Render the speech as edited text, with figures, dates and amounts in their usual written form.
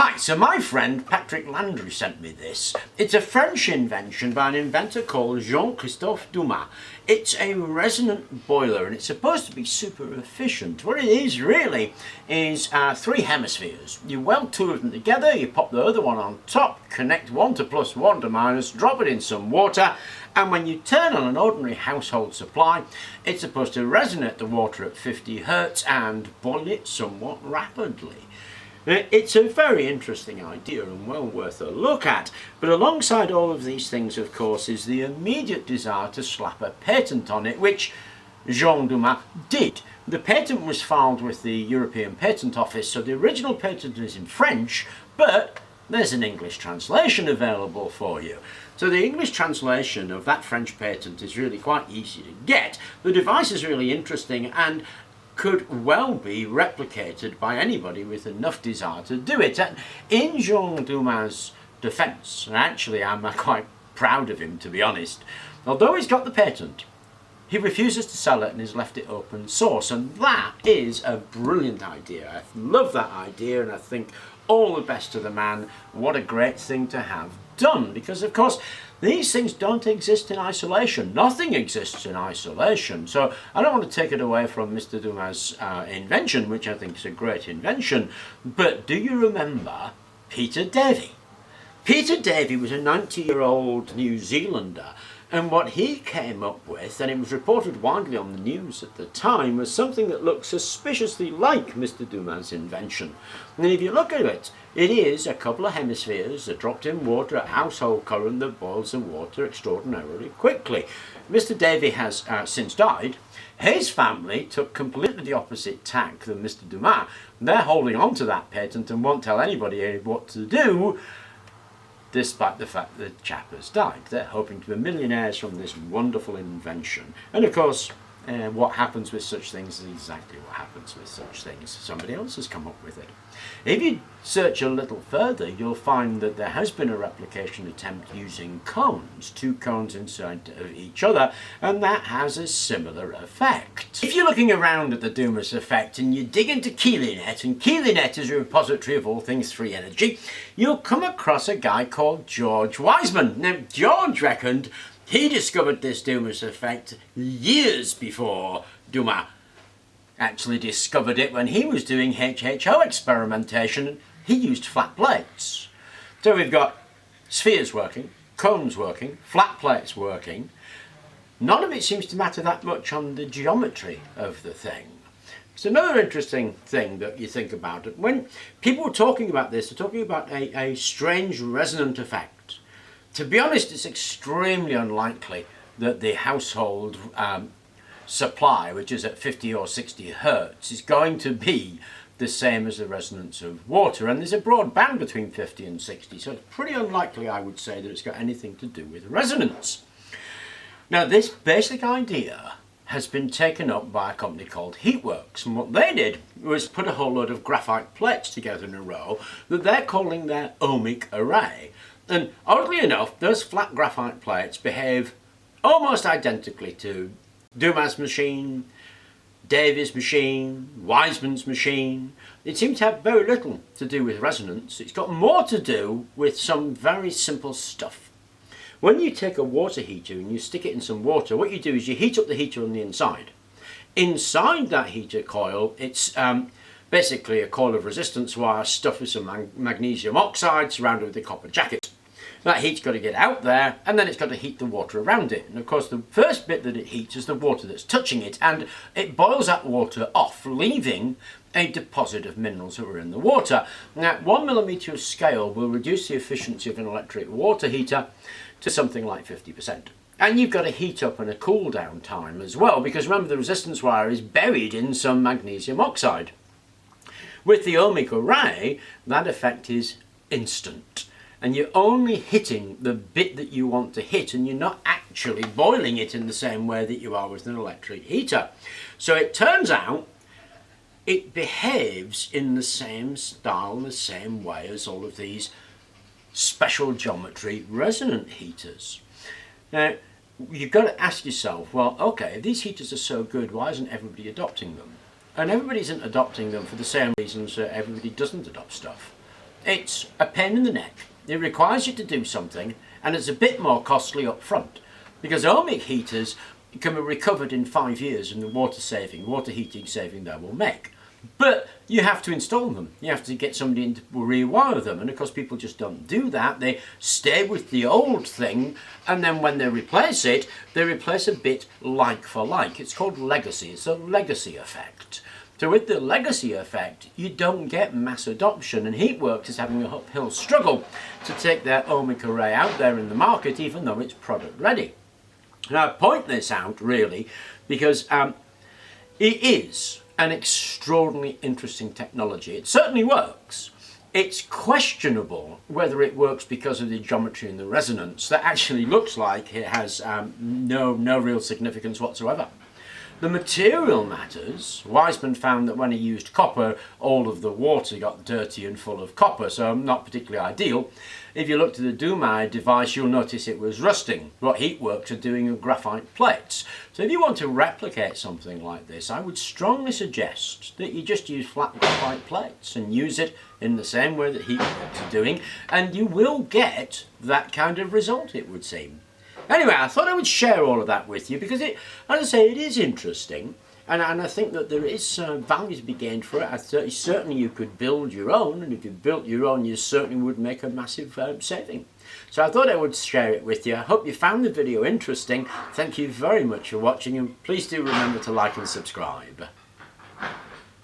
Hi, so my friend Patrick Landry sent me this. It's a French invention by an inventor called Jean-Christophe Dumas. It's a resonant boiler and it's supposed to be super efficient. What it is really is three hemispheres. You weld two of them together, you pop the other one on top, connect one to plus, one to minus, drop it in some water, and when you turn on an ordinary household supply, it's supposed to resonate the water at 50 Hertz and boil it somewhat rapidly. It's a very interesting idea and well worth a look at, but alongside all of these things, of course, is the immediate desire to slap a patent on it, which Jean Dumas did. The patent was filed with the European Patent Office, so the original patent is in French, but there's an English translation available for you. So the English translation of that French patent is really quite easy to get. The device is really interesting and could well be replicated by anybody with enough desire to do it. And in Jean Dumas' defence, and actually I'm quite proud of him to be honest, although he's got the patent, he refuses to sell it and has left it open source, and that is a brilliant idea. I love that idea and I think all the best to the man. What a great thing to have done, because of course these things don't exist in isolation. Nothing exists in isolation. So I don't want to take it away from Mr. Dumas' invention, which I think is a great invention, but do you remember Peter Davey? Peter Davey was a 90-year-old New Zealander, and what he came up with, and it was reported widely on the news at the time, was something that looked suspiciously like Mr. Dumas' invention. And if you look at it, it is a couple of hemispheres that dropped in water at household current that boils the water extraordinarily quickly. Mr. Davey has since died. His family took completely the opposite tack than Mr. Dumas. They're holding on to that patent and won't tell anybody what to do, despite the fact that the chap has died. They're hoping to be millionaires from this wonderful invention. And of course, what happens with such things is exactly what happens with such things. Somebody else has come up with it. If you search a little further, you'll find that there has been a replication attempt using cones, two cones inside of each other, and that has a similar effect. If you're looking around at the Dumas effect and you dig into KeelyNet, and KeelyNet is a repository of all things free energy, you'll come across a guy called George Wiseman. Now, George reckoned he discovered this Dumas effect years before Dumas actually discovered it when he was doing HHO experimentation. He used flat plates. So we've got spheres working, cones working, flat plates working. None of it seems to matter that much on the geometry of the thing. It's another interesting thing that you think about. When people are talking about this, they're talking about a strange resonant effect. To be honest, it's extremely unlikely that the household supply, which is at 50 or 60 Hertz, is going to be the same as the resonance of water. And there's a broad band between 50 and 60, so it's pretty unlikely, I would say, that it's got anything to do with resonance. Now, this basic idea has been taken up by a company called Heatworks, and what they did was put a whole load of graphite plates together in a row that they're calling their ohmic array. And oddly enough, those flat graphite plates behave almost identically to Dumas' machine, Davey's machine, Wiseman's machine. It seems to have very little to do with resonance. It's got more to do with some very simple stuff. When you take a water heater and you stick it in some water, what you do is you heat up the heater on the inside. Inside that heater coil, it's basically a coil of resistance wire stuffed with some magnesium oxide surrounded with a copper jacket. That heat's got to get out there, and then it's got to heat the water around it. And of course the first bit that it heats is the water that's touching it, and it boils that water off, leaving a deposit of minerals that were in the water. Now, 1 millimetre of scale will reduce the efficiency of an electric water heater to something like 50%. And you've got a heat up and a cool down time as well, because remember the resistance wire is buried in some magnesium oxide. With the ohmic array, that effect is instant. And you're only hitting the bit that you want to hit, and you're not actually boiling it in the same way that you are with an electric heater. So it turns out it behaves in the same style, the same way as all of these special geometry resonant heaters. Now, you've got to ask yourself, well, okay, if these heaters are so good, why isn't everybody adopting them? And everybody isn't adopting them for the same reasons that everybody doesn't adopt stuff. It's a pain in the neck. It requires you to do something, and it's a bit more costly up front, because ohmic heaters can be recovered in 5 years in the water heating saving they will make. But you have to install them. You have to get somebody in to rewire them, and of course people just don't do that. They stay with the old thing, and then when they replace it, they replace a bit like for like. It's called legacy. It's a legacy effect. So with the legacy effect, you don't get mass adoption, and Heatworks is having an uphill struggle to take their ohmic array out there in the market, even though it's product ready. Now I point this out really because it is an extraordinarily interesting technology. It certainly works. It's questionable whether it works because of the geometry and the resonance that actually looks like it has no real significance whatsoever. The material matters. Wiseman found that when he used copper, all of the water got dirty and full of copper, so not particularly ideal. If you looked at the Dumas device, you'll notice it was rusting. What Heatworks are doing are graphite plates. So if you want to replicate something like this, I would strongly suggest that you just use flat graphite plates and use it in the same way that Heatworks are doing, and you will get that kind of result, it would seem. Anyway, I thought I would share all of that with you because, as I say, it is interesting, and I think that there is value to be gained for it. Certainly you could build your own, and if you built your own, you certainly would make a massive saving. So I thought I would share it with you. I hope you found the video interesting. Thank you very much for watching, and please do remember to like and subscribe.